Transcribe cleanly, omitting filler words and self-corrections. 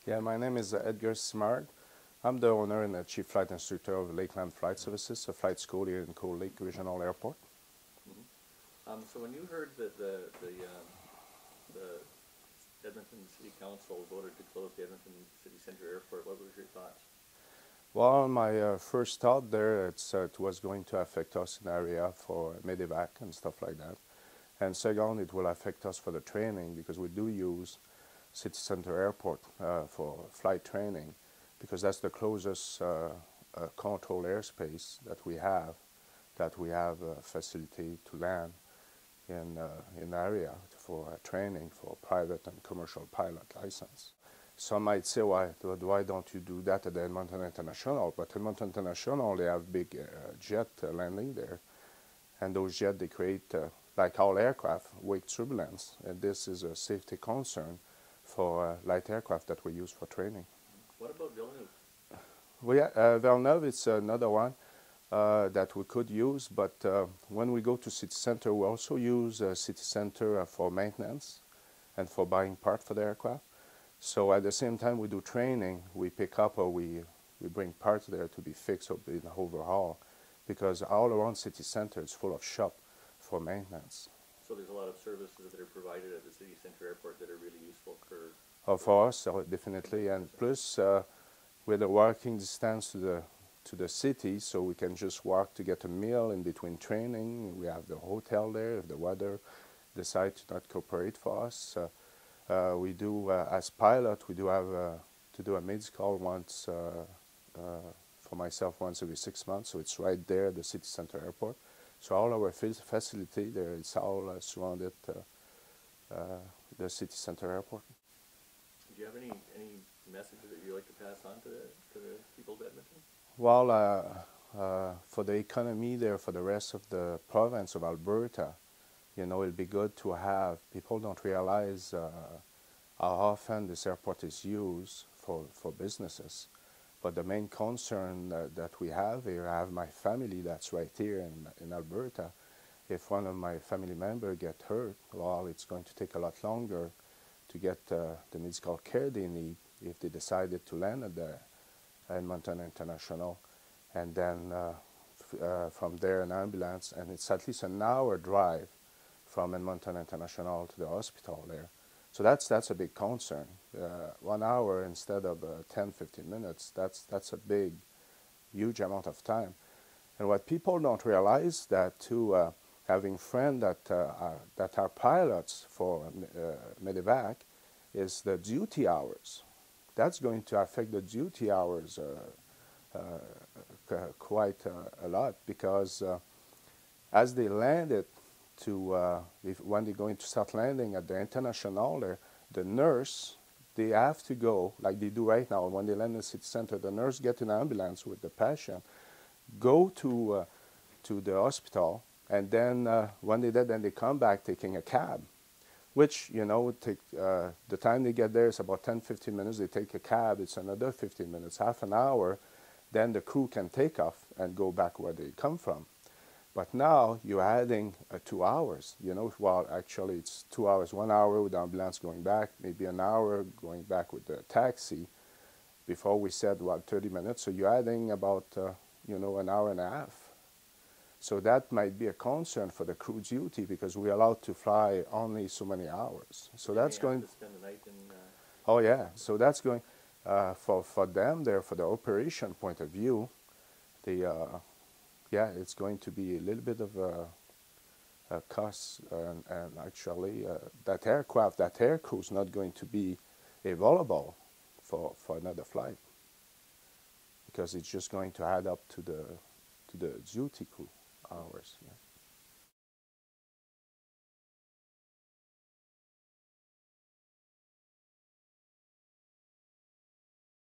Yeah, my name is Edgar Simard. I'm the owner and the chief flight instructor of Lakeland Flight Services, a flight school here in Cold Lake Regional Airport. So when you heard that the Edmonton City Council voted to close the Edmonton City Centre Airport, what was your thoughts? Well, my first thought there, it was going to affect us in the area for medevac and stuff like that. And second, it will affect us for the training because we do use City Centre Airport for flight training because that's the closest control airspace that we have a facility to land in the area for training for private and commercial pilot license. Some might say, why don't you do that at the Edmonton International? But Edmonton International, they have big jet landing there. And those jets, they create, like all aircraft, wake turbulence. And this is a safety concern for light aircraft that we use for training. What about Villeneuve? Well, yeah, Villeneuve is another one that we could use. But when we go to City Centre, we also use City Centre for maintenance and for buying parts for the aircraft. So at the same time we do training, we pick up or we bring parts there to be fixed or be overhaul, because all around City Centre is full of shop for maintenance. So there's a lot of services that are provided at the City Centre Airport that are really useful for us, definitely, and plus with a walking distance to the city, so we can just walk to get a meal in between training. We have the hotel there if the weather decides to not cooperate for us. We do, as pilot, we do have to do a medical once, for myself once every 6 months, so it's right there at the City Centre Airport. So all our facility there, it's all surrounded the City Centre Airport. Do you have any messages that you'd like to pass on to the people of Edmonton? Well, for the economy there, for the rest of the province of Alberta, you know, it'll be good to have, people don't realize how often this airport is used for businesses. But the main concern that we have here, I have my family that's right here in Alberta. If one of my family members get hurt, well, it's going to take a lot longer to get the medical care they need if they decided to land at the Edmonton International. And then from there an ambulance, and it's at least an hour drive from Edmonton International to the hospital there. So that's a big concern. 1 hour instead of 10-15 minutes, that's a big, huge amount of time. And what people don't realize that too, having friends that are pilots for medevac, is the duty hours. That's going to affect the duty hours quite a lot, because as they landed when they're going to start landing at the International there, the nurse, they have to go, like they do right now, when they land in the City Centre, the nurse get in an ambulance with the patient, go to the hospital, and then when they did, then they come back taking a cab, which, you know, the time they get there is about 10-15 minutes. They take a cab, it's another 15 minutes, half an hour, then the crew can take off and go back where they come from. But now you're adding 2 hours, you know, well, actually it's 2 hours, 1 hour with the ambulance going back, maybe an hour going back with the taxi. Before we said, well, 30 minutes, so you're adding about, you know, an hour and a half. So that might be a concern for the crew duty, because we're allowed to fly only so many hours. So that's going to spend the night in, oh yeah, so that's going, for them there, for the operation point of view, yeah, it's going to be a little bit of a cost, and actually that aircraft, that air crew is not going to be available for another flight, because it's just going to add up to the duty crew hours. Yeah.